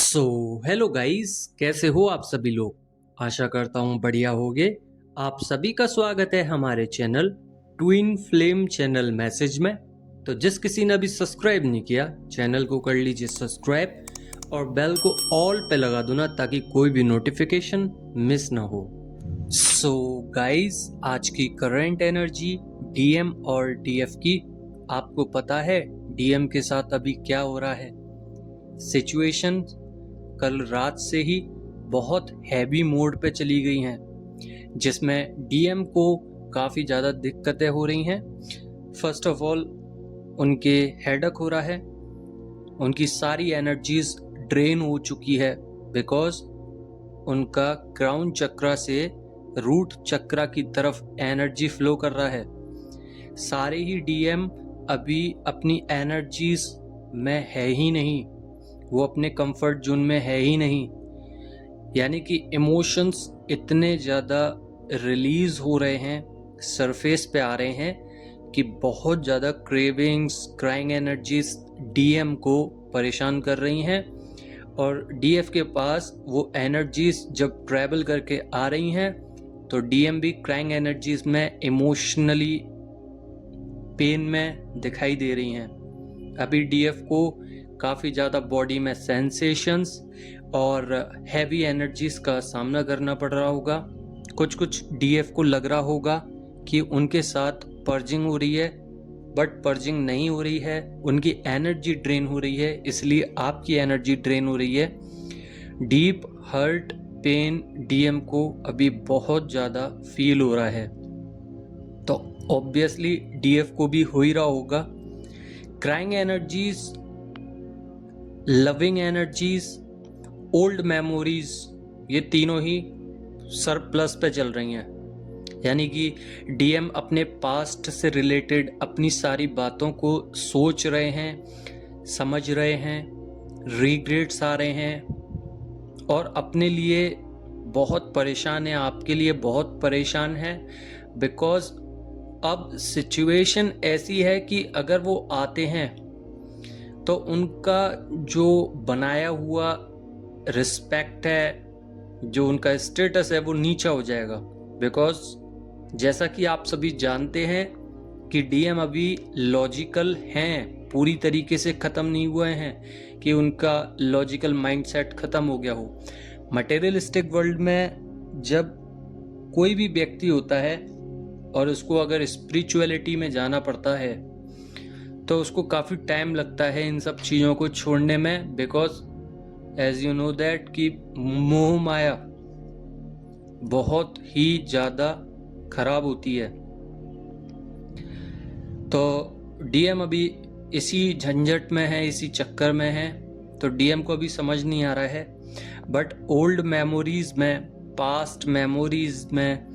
So hello guys, कैसे हो आप सभी लोग। आशा करता हूँ बढ़िया होगे। आप सभी का स्वागत है हमारे channel twin flame channel message में। तो जिस किसी ने अभी सब्सक्राइब नहीं किया चैनल को कर लीजिए सब्सक्राइब और बेल को ऑल पे लगा दो ना, ताकि कोई भी नोटिफिकेशन मिस ना हो। सो गाइस, आज की करंट एनर्जी डीएम और डीएफ की आपको पता है डीएम के साथ अभी क्या हो रहा है। सिचुएशन कल रात से ही बहुत हैवी मोड पे चली गई हैं, जिसमें डीएम को काफ़ी ज़्यादा दिक्कतें हो रही हैं। फर्स्ट ऑफ ऑल उनके हेडेक हो रहा है, उनकी सारी एनर्जीज ड्रेन हो चुकी है बिकॉज उनका क्राउन चक्रा से रूट चक्रा की तरफ एनर्जी फ्लो कर रहा है। सारे ही डीएम अभी अपनी एनर्जीज में है ही नहीं, वो अपने कंफर्ट जोन में है ही नहीं। यानी कि इमोशंस इतने ज़्यादा रिलीज हो रहे हैं, सरफेस पे आ रहे हैं कि बहुत ज़्यादा क्रेविंग्स, क्राइंग एनर्जीज डीएम को परेशान कर रही हैं। और डीएफ के पास वो एनर्जीज जब ट्रैवल करके आ रही हैं तो डीएम भी क्राइंग एनर्जीज में इमोशनली पेन में दिखाई दे रही हैं। अभी डीएफ को काफ़ी ज़्यादा बॉडी में सेंसेशंस और हैवी एनर्जीज का सामना करना पड़ रहा होगा। कुछ डीएफ को लग रहा होगा कि उनके साथ पर्जिंग हो रही है, बट पर्जिंग नहीं हो रही है, उनकी एनर्जी ड्रेन हो रही है, इसलिए आपकी एनर्जी ड्रेन हो रही है। डीप हर्ट पेन डीएम को अभी बहुत ज़्यादा फील हो रहा है, तो ऑब्वियसली डीएफ को भी हो ही रहा होगा। Crying energies, loving energies, old memories, ये तीनों ही सरप्लस पे चल रही हैं। यानी कि डीएम अपने पास्ट से रिलेटेड अपनी सारी बातों को सोच रहे हैं, समझ रहे हैं, रिग्रेट्स आ रहे हैं और अपने लिए बहुत परेशान है, आपके लिए बहुत परेशान है। बिकॉज अब सिचुएशन ऐसी है कि अगर वो आते हैं तो उनका जो बनाया हुआ रिस्पेक्ट है, जो उनका स्टेटस है, वो नीचा हो जाएगा। बिकॉज जैसा कि आप सभी जानते हैं कि डीएम अभी लॉजिकल हैं, पूरी तरीके से ख़त्म नहीं हुए हैं कि उनका लॉजिकल माइंडसेट ख़त्म हो गया हो। मटेरियलिस्टिक वर्ल्ड में जब कोई भी व्यक्ति होता है और उसको अगर स्पिरिचुअलिटी में जाना पड़ता है तो उसको काफ़ी टाइम लगता है इन सब चीज़ों को छोड़ने में। Because as you know that कि मोह माया बहुत ही ज़्यादा खराब होती है। तो डीएम अभी इसी झंझट में है, इसी चक्कर में है, तो डीएम को अभी समझ नहीं आ रहा है। बट ओल्ड मेमोरीज में, पास्ट मेमोरीज में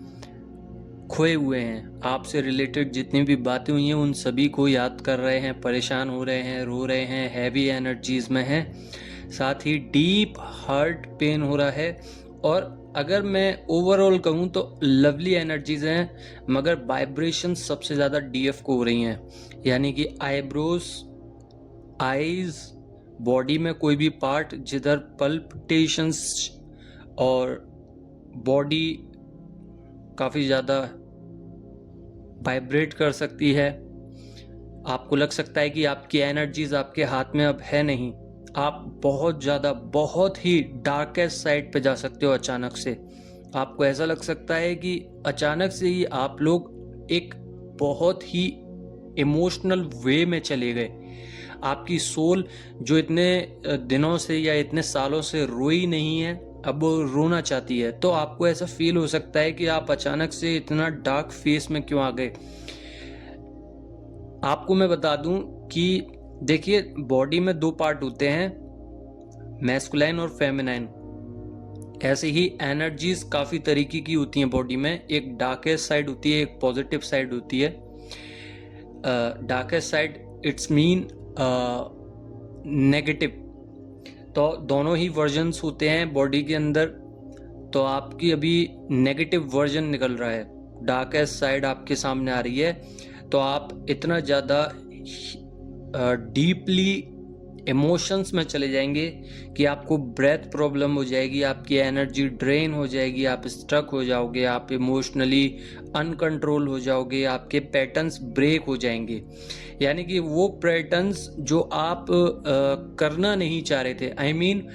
खोए हुए हैं। आपसे रिलेटेड जितनी भी बातें हुई हैं उन सभी को याद कर रहे हैं, परेशान हो रहे हैं, रो रहे हैं, हैवी एनर्जीज में हैं, साथ ही डीप हार्ट पेन हो रहा है। और अगर मैं ओवरऑल कहूँ तो लवली एनर्जीज हैं, मगर वाइब्रेशन सबसे ज़्यादा डीएफ को हो रही हैं। यानी कि आईब्रोज, आईज, बॉडी में कोई भी पार्ट जिधर पल्पिटेशंस और बॉडी काफ़ी ज़्यादा वाइब्रेट कर सकती है। आपको लग सकता है कि आपकी एनर्जीज आपके हाथ में अब है नहीं, आप बहुत ज़्यादा, बहुत ही डार्केस्ट साइड पे जा सकते हो। अचानक से आपको ऐसा लग सकता है कि अचानक से ही आप लोग एक बहुत ही इमोशनल वे में चले गए। आपकी सोल जो इतने दिनों से या इतने सालों से रोई नहीं है, अब वो रोना चाहती है। तो आपको ऐसा फील हो सकता है कि आप अचानक से इतना डार्क फेस में क्यों आ गए। आपको मैं बता दूं कि देखिए, बॉडी में दो पार्ट होते हैं, मैस्कुलाइन और फेमिनाइन। ऐसे ही एनर्जीज काफ़ी तरीके की होती हैं बॉडी में। एक डार्केस्ट साइड होती है, एक पॉजिटिव साइड होती है। Darkest side it's mean negative. तो दोनों ही वर्जन्स होते हैं बॉडी के अंदर। तो आपकी अभी नेगेटिव वर्जन निकल रहा है, डार्केस्ट साइड आपके सामने आ रही है। तो आप इतना ज़्यादा डीपली इमोशंस में चले जाएंगे कि आपको ब्रेथ प्रॉब्लम हो जाएगी, आपकी एनर्जी ड्रेन हो जाएगी, आप स्ट्रक हो जाओगे, आप इमोशनली अनकंट्रोल हो जाओगे, आपके पैटर्न्स ब्रेक हो जाएंगे। यानी कि वो पैटर्न्स जो आप करना नहीं चाह रहे थे, आई मीन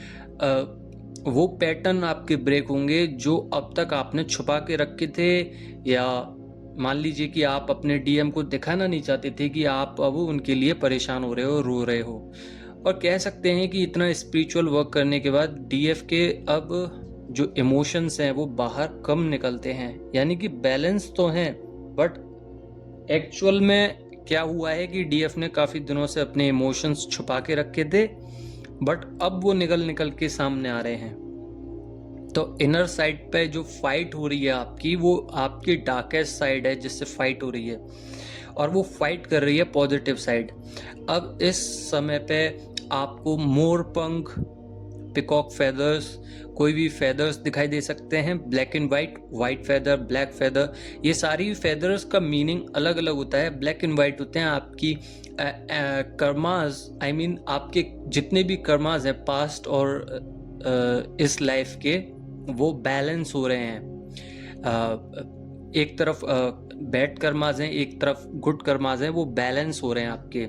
वो पैटर्न आपके ब्रेक होंगे जो अब तक आपने छुपा के रखे थे, या मान लीजिए कि आप अपने डीएम को दिखाना नहीं चाहते थे कि आप अब उनके लिए परेशान हो रहे हो, रो रहे हो। और कह सकते हैं कि इतना स्पिरिचुअल वर्क करने के बाद डीएफ के अब जो इमोशंस हैं वो बाहर कम निकलते हैं। यानी कि बैलेंस तो हैं, बट एक्चुअल में क्या हुआ है कि डीएफ ने काफ़ी दिनों से अपने इमोशंस छुपा के रखे थे, बट अब वो निकल के सामने आ रहे हैं। तो इनर साइड पे जो फाइट हो रही है आपकी, वो आपकी डार्केस्ट साइड है जिससे फाइट हो रही है, और वो फाइट कर रही है पॉजिटिव साइड। अब इस समय पे आपको मोर पंख, पिकॉक फेदर्स, कोई भी फेदर्स दिखाई दे सकते हैं, black and white feather, black feather. ये सारी फेदर्स का मीनिंग अलग अलग होता है। ब्लैक एंड वाइट होते हैं आपकी कर्मास, आई मीन आपके जितने भी कर्मास हैं पास्ट और इस लाइफ के, वो बैलेंस हो रहे हैं। एक तरफ बैड कर्मास हैं, एक तरफ गुड कर्मास हैं, वो बैलेंस हो रहे हैं आपके।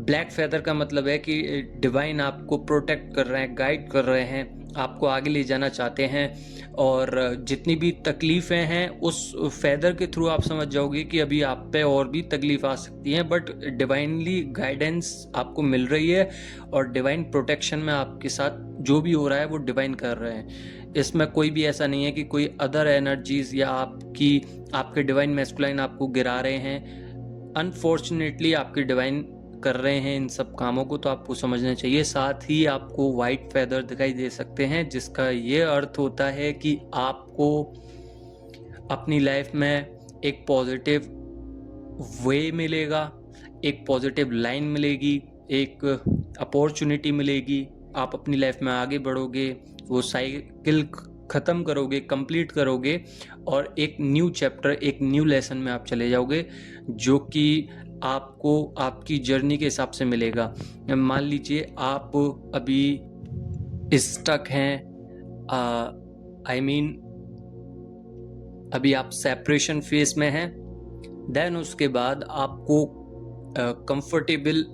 ब्लैक फेदर का मतलब है कि डिवाइन आपको प्रोटेक्ट कर रहे हैं, गाइड कर रहे हैं, आपको आगे ले जाना चाहते हैं, और जितनी भी तकलीफ़ें हैं उस फेदर के थ्रू आप समझ जाओगे कि अभी आप पे और भी तकलीफ आ सकती हैं, बट डिवाइनली गाइडेंस आपको मिल रही है, और डिवाइन प्रोटेक्शन में आपके साथ जो भी हो रहा है वो डिवाइन कर रहे हैं। इसमें कोई भी ऐसा नहीं है कि कोई अदर एनर्जीज या आपके डिवाइन मैस्कुलाइन आपको गिरा रहे हैं। अनफॉर्चुनेटली आपके डिवाइन कर रहे हैं इन सब कामों को, तो आपको समझना चाहिए। साथ ही आपको वाइट फेदर दिखाई दे सकते हैं, जिसका ये अर्थ होता है कि आपको अपनी लाइफ में एक पॉजिटिव वे मिलेगा, एक पॉजिटिव लाइन मिलेगी, एक अपॉर्चुनिटी मिलेगी, आप अपनी लाइफ में आगे बढ़ोगे, वो साइकिल ख़त्म करोगे, कंप्लीट करोगे, और एक न्यू चैप्टर, एक न्यू लेसन में आप चले जाओगे, जो कि आपको आपकी जर्नी के हिसाब से मिलेगा। मान लीजिए आप अभी स्टक हैं, आई मीन अभी आप सेपरेशन फेज में हैं, देन उसके बाद आपको कंफर्टेबल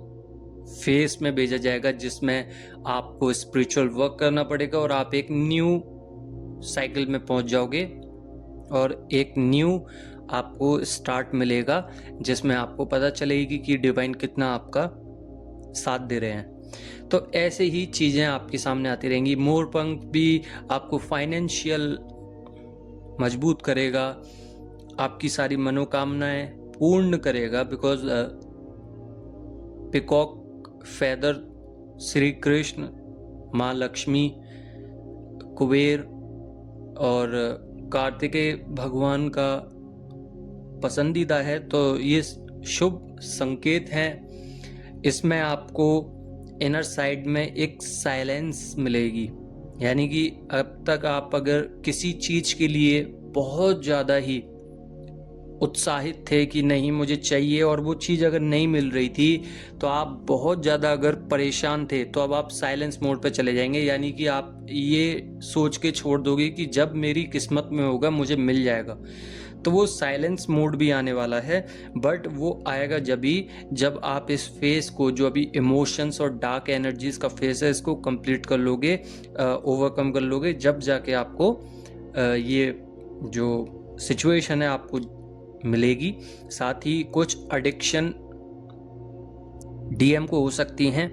फेज में भेजा जाएगा, जिसमें आपको स्पिरिचुअल वर्क करना पड़ेगा, और आप एक न्यू साइकिल में पहुंच जाओगे, और एक न्यू आपको स्टार्ट मिलेगा, जिसमें आपको पता चलेगी कि डिवाइन कितना आपका साथ दे रहे हैं। तो ऐसे ही चीज़ें आपके सामने आती रहेंगी। मोर पंख भी आपको फाइनेंशियल मजबूत करेगा, आपकी सारी मनोकामनाएं पूर्ण करेगा, because peacock feather Shri Krishna, माँ लक्ष्मी, कुबेर और कार्तिकेय भगवान का पसंदीदा है, तो ये शुभ संकेत हैं। इसमें आपको इनर साइड में एक साइलेंस मिलेगी। यानी कि अब तक आप अगर किसी चीज़ के लिए बहुत ज़्यादा ही उत्साहित थे कि नहीं मुझे चाहिए, और वो चीज़ अगर नहीं मिल रही थी, तो आप बहुत ज़्यादा अगर परेशान थे, तो अब आप साइलेंस मोड पे चले जाएंगे। यानी कि आप ये सोच के छोड़ दोगे कि जब मेरी किस्मत में होगा मुझे मिल जाएगा। तो वो साइलेंस मोड भी आने वाला है, बट वो आएगा जब आप इस फेस को, जो अभी इमोशंस और डार्क एनर्जीज का फेस है, इसको कंप्लीट कर लोगे, ओवरकम कर लोगे, जब जाके आपको ये जो सिचुएशन है आपको मिलेगी। साथ ही कुछ एडिक्शन डीएम को हो सकती हैं,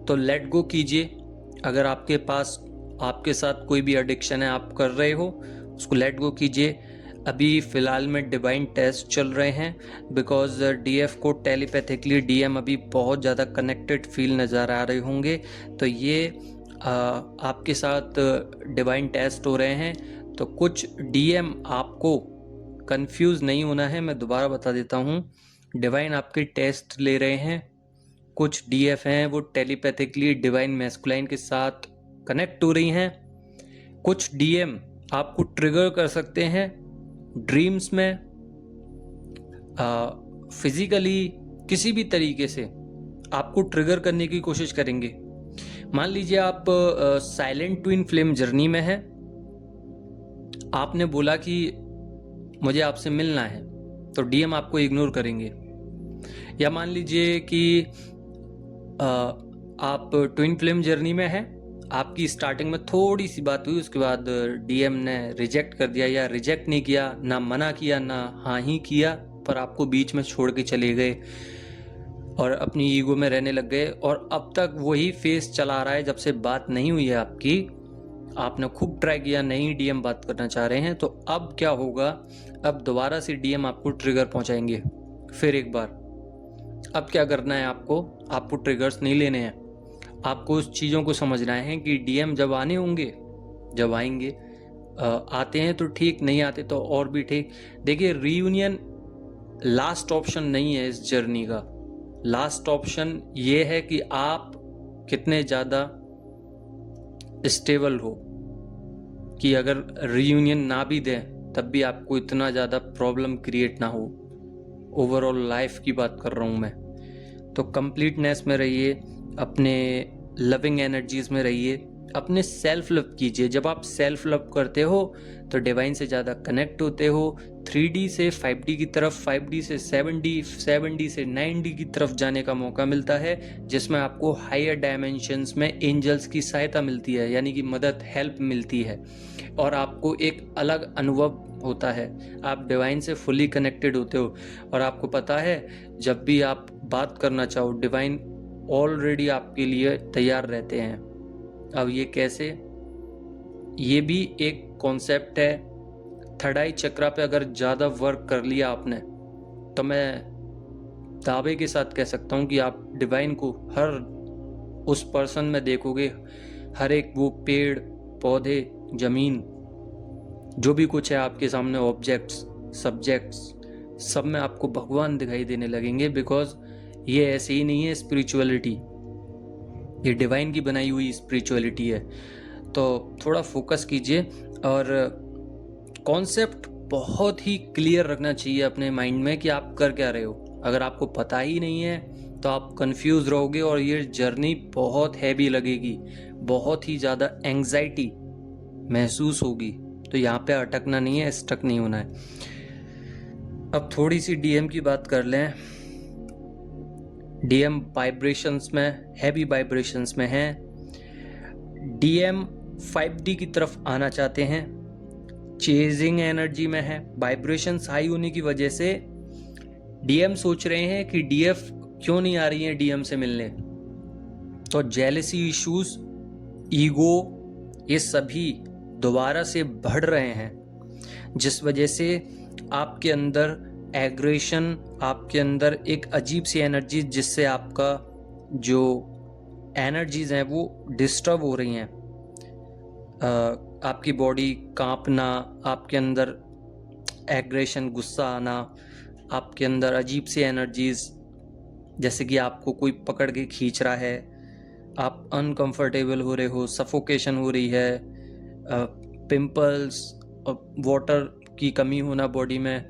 तो लेट गो कीजिए। अगर आपके पास आपके साथ कोई भी एडिक्शन है, आप कर रहे हो, उसको लेट गो कीजिए। अभी फ़िलहाल में डिवाइन टेस्ट चल रहे हैं, बिकॉज डीएफ को टेलीपैथिकली डीएम अभी बहुत ज़्यादा कनेक्टेड फील नज़र आ रहे होंगे, तो ये आपके साथ डिवाइन टेस्ट हो रहे हैं। तो कुछ डीएम, आपको कंफ्यूज नहीं होना है, मैं दोबारा बता देता हूँ, डिवाइन आपके टेस्ट ले रहे हैं। कुछ डीएफ हैं वो टेलीपैथिकली डिवाइन मैस्कुलाइन के साथ कनेक्ट हो रही हैं। कुछ डीएम आपको ट्रिगर कर सकते हैं ड्रीम्स में, फिजिकली किसी भी तरीके से आपको ट्रिगर करने की कोशिश करेंगे। मान लीजिए आप साइलेंट ट्विन फ्लेम जर्नी में हैं, आपने बोला कि मुझे आपसे मिलना है, तो डीएम आपको इग्नोर करेंगे। या मान लीजिए कि आप ट्विन फ्लेम जर्नी में हैं, आपकी स्टार्टिंग में थोड़ी सी बात हुई, उसके बाद डीएम ने रिजेक्ट कर दिया, या रिजेक्ट नहीं किया, ना मना किया ना हाँ ही किया, पर आपको बीच में छोड़ के चले गए और अपनी ईगो में रहने लग गए। और अब तक वही फेस चला रहा है, जब से बात नहीं हुई है आपकी, आपने खूब ट्राई किया, नहीं डीएम बात करना चाह रहे हैं। तो अब क्या होगा, अब दोबारा से डीएम आपको ट्रिगर पहुंचाएंगे फिर एक बार। अब क्या करना है आपको ट्रिगर्स नहीं लेने हैं, आपको उस चीज़ों को समझना है कि डीएम जब आने होंगे, जब आएंगे, आते हैं तो ठीक, नहीं आते तो और भी ठीक। देखिए, रीयूनियन लास्ट ऑप्शन नहीं है इस जर्नी का। लास्ट ऑप्शन ये है कि आप कितने ज़्यादा स्टेबल हो कि अगर रीयूनियन ना भी दें तब भी आपको इतना ज़्यादा प्रॉब्लम क्रिएट ना हो। ओवरऑल लाइफ की बात कर रहा हूँ मैं। तो कंप्लीटनेस में रहिए, अपने लविंग एनर्जीज में रहिए, अपने सेल्फ लव कीजिए। जब आप सेल्फ लव करते हो तो डिवाइन से ज़्यादा कनेक्ट होते हो। 3D से 5D की तरफ, 5D से 7D, 7D से 9D की तरफ जाने का मौका मिलता है, जिसमें आपको हायर डायमेंशंस में एंजल्स की सहायता मिलती है, यानी कि मदद, हेल्प मिलती है, और आपको एक अलग अनुभव होता है। आप डिवाइन से फुली कनेक्टेड होते हो, और आपको पता है जब भी आप बात करना चाहो, डिवाइन ऑलरेडी आपके लिए तैयार रहते हैं। अब ये कैसे, ये भी एक कॉन्सेप्ट है। थर्ड आई चक्रा पे अगर ज़्यादा वर्क कर लिया आपने, तो मैं दावे के साथ कह सकता हूँ कि आप डिवाइन को हर उस पर्सन में देखोगे, हर एक वो पेड़, पौधे, ज़मीन, जो भी कुछ है आपके सामने, ऑब्जेक्ट्स, सब्जेक्ट्स, सब में आपको भगवान दिखाई देने लगेंगे। बिकॉज ये ऐसे ही नहीं है स्पिरिचुअलिटी, ये डिवाइन की बनाई हुई स्पिरिचुअलिटी है। तो थोड़ा फोकस कीजिए, और कॉन्सेप्ट बहुत ही क्लियर रखना चाहिए अपने माइंड में कि आप कर क्या रहे हो। अगर आपको पता ही नहीं है तो आप कंफ्यूज रहोगे, और ये जर्नी बहुत हैवी लगेगी, बहुत ही ज़्यादा एंग्जाइटी महसूस होगी। तो यहाँ पे अटकना नहीं है, स्टक नहीं होना है। अब थोड़ी सी डीएम की बात कर लें। डीएम वाइब्रेशंस में, हैवी वाइब्रेशंस में हैं। डीएम 5D की तरफ आना चाहते हैं, चेजिंग एनर्जी में है। वाइब्रेशंस हाई होने की वजह से डीएम सोच रहे हैं कि डीएफ क्यों नहीं आ रही है डीएम से मिलने। तो जेलसी इश्यूज, ईगो, ये सभी दोबारा से बढ़ रहे हैं, जिस वजह से आपके अंदर एग्रेशन, आपके अंदर एक अजीब सी एनर्जी, जिससे आपका जो एनर्जीज हैं वो डिस्टर्ब हो रही हैं। आपकी बॉडी कांपना, आपके अंदर एग्रेशन, गुस्सा आना, आपके अंदर अजीब सी एनर्जीज, जैसे कि आपको कोई पकड़ के खींच रहा है, आप अनकंफर्टेबल हो रहे हो, सफोकेशन हो रही है, पिंपल्स, वाटर की कमी होना बॉडी में,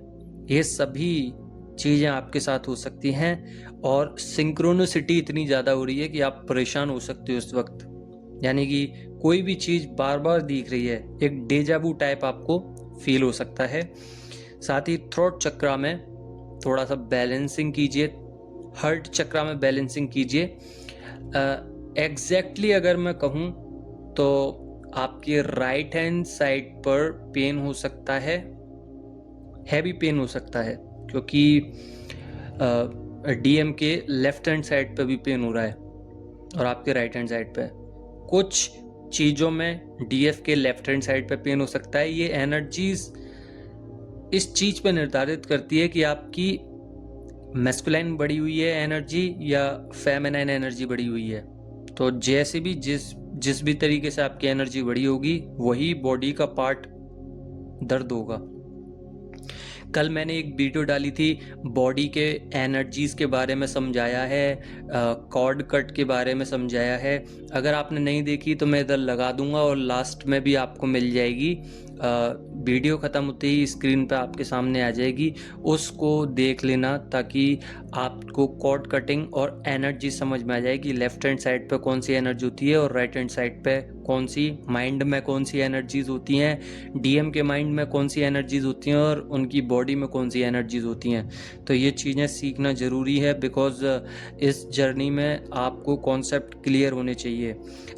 ये सभी चीज़ें आपके साथ हो सकती हैं। और सिंक्रोनिसिटी इतनी ज़्यादा हो रही है कि आप परेशान हो सकते हो उस वक्त, यानी कि कोई भी चीज़ बार बार दिख रही है, एक डेजावू टाइप आपको फील हो सकता है। साथ ही थ्रोट चक्रा में थोड़ा सा बैलेंसिंग कीजिए, हार्ट चक्रा में बैलेंसिंग कीजिए। एग्जैक्टली अगर मैं कहूँ तो आपके राइट हैंड साइड पर पेन हो सकता है, हैवी पेन हो सकता है, क्योंकि डीएम के लेफ्ट हैंड साइड पे भी पेन हो रहा है और आपके राइट हैंड साइड पे। कुछ चीज़ों में डीएफ के लेफ्ट हैंड साइड पे पेन हो सकता है। ये एनर्जीज इस चीज़ पे निर्धारित करती है कि आपकी मैस्कुलाइन बढ़ी हुई है एनर्जी या फेमिनाइन एनर्जी बढ़ी हुई है। तो जैसे भी जिस भी तरीके से आपकी एनर्जी बढ़ी होगी, वही बॉडी का पार्ट दर्द होगा। कल मैंने एक वीडियो डाली थी, बॉडी के एनर्जीज के बारे में समझाया है, कॉर्ड कट के बारे में समझाया है। अगर आपने नहीं देखी तो मैं इधर लगा दूंगा और लास्ट में भी आपको मिल जाएगी। वीडियो ख़त्म होते ही स्क्रीन पे आपके सामने आ जाएगी, उसको देख लेना ताकि आपको कॉर्ड कटिंग और एनर्जी समझ में आ जाएगी। लेफ्ट हैंड साइड पे कौन सी एनर्जी होती है और राइट हैंड साइड पे कौन सी, माइंड में कौन सी एनर्जीज होती हैं, डीएम के माइंड में कौन सी एनर्जीज होती हैं और उनकी बॉडी में कौन सी एनर्जीज होती हैं। तो ये चीज़ें सीखना ज़रूरी है, बिकॉज इस जर्नी में आपको कॉन्सेप्ट क्लियर होने चाहिए।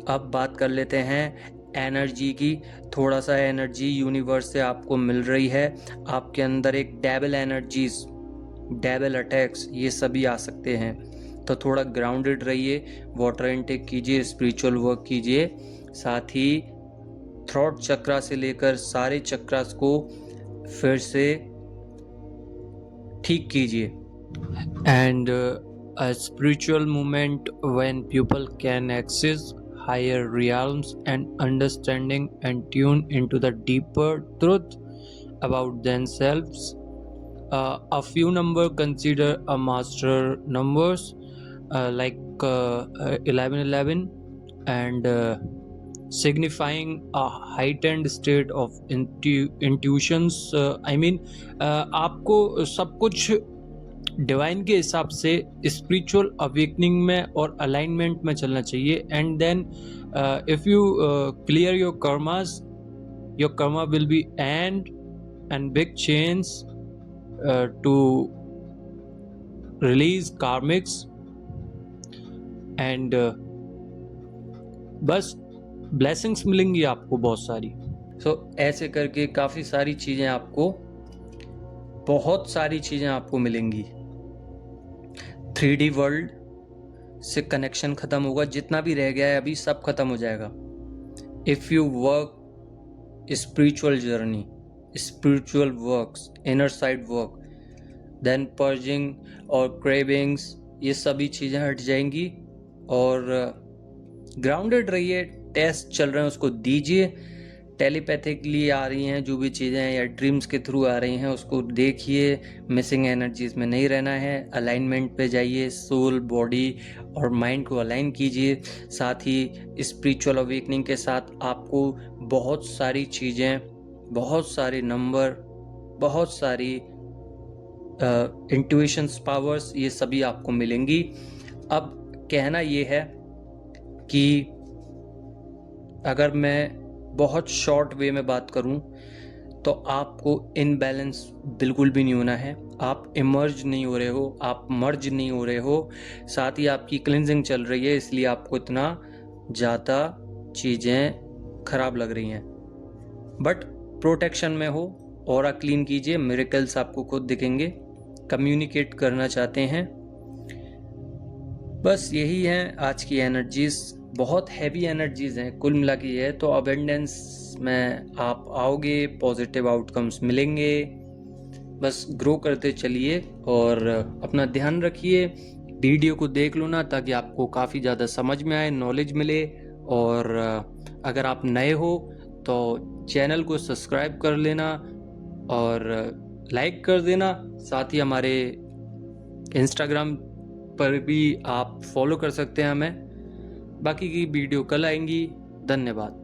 अब बात कर लेते हैं एनर्जी की। थोड़ा सा एनर्जी यूनिवर्स से आपको मिल रही है, आपके अंदर एक डेविल एनर्जीज, डेविल अटैक्स, ये सभी आ सकते हैं। तो थोड़ा ग्राउंडेड रहिए, वाटर इनटेक कीजिए, स्पिरिचुअल वर्क कीजिए, साथ ही थ्रॉट चक्रा से लेकर सारे चक्रास को फिर से ठीक कीजिए। And a spiritual movement when people can access higher realms and understanding and tune into the deeper truth about themselves. A few number consider a master numbers like 1111 and signifying a heightened state of intuitions. आपको सब कुछ divine के हिसाब से spiritual awakening में और alignment में चलना चाहिए। And then if you clear your karma will be and big change to release karmics and बस ब्लेसिंग्स मिलेंगी आपको बहुत सारी। सो ऐसे करके काफ़ी सारी चीज़ें आपको, बहुत सारी चीज़ें आपको मिलेंगी। 3D वर्ल्ड से कनेक्शन ख़त्म होगा, जितना भी रह गया है अभी सब ख़त्म हो जाएगा। If you work spiritual journey, spiritual works, inner side work, then purging और क्रेविंग्स, ये सभी चीज़ें हट जाएंगी। और ग्राउंडेड रहिए, टेस्ट चल रहे हैं उसको दीजिए, टेलीपैथिकली आ रही हैं जो भी चीज़ें या ड्रीम्स के थ्रू आ रही हैं उसको देखिए, मिसिंग एनर्जीज में नहीं रहना है, अलाइनमेंट पे जाइए, सोल, बॉडी और माइंड को अलाइन कीजिए। साथ ही स्पिरिचुअल अवेकनिंग के साथ आपको बहुत सारी चीज़ें, बहुत सारे नंबर, बहुत सारी इंट्यूशंस पावर्स, ये सभी आपको मिलेंगी। अब कहना ये है कि अगर मैं बहुत शॉर्ट वे में बात करूं तो आपको इनबैलेंस बिल्कुल भी नहीं होना है। आप इमर्ज नहीं हो रहे हो, आप मर्ज नहीं हो रहे हो, साथ ही आपकी क्लिनजिंग चल रही है, इसलिए आपको इतना ज़्यादा चीज़ें खराब लग रही हैं। बट प्रोटेक्शन में हो, ऑरा क्लीन कीजिए, मिरेकल्स आपको खुद दिखेंगे। कम्युनिकेट करना चाहते हैं, बस यही है आज की एनर्जीज। बहुत हैवी एनर्जीज हैं कुल मिला के ये। तो अबेंडेंस में आप आओगे, पॉजिटिव आउटकम्स मिलेंगे, बस ग्रो करते चलिए और अपना ध्यान रखिए। वीडियो को देख लो ना, ताकि आपको काफ़ी ज़्यादा समझ में आए, नॉलेज मिले। और अगर आप नए हो तो चैनल को सब्सक्राइब कर लेना और लाइक कर देना। साथ ही हमारे इंस्टाग्राम पर भी आप फॉलो कर सकते हैं हमें। बाकी की वीडियो कल आएंगी। धन्यवाद।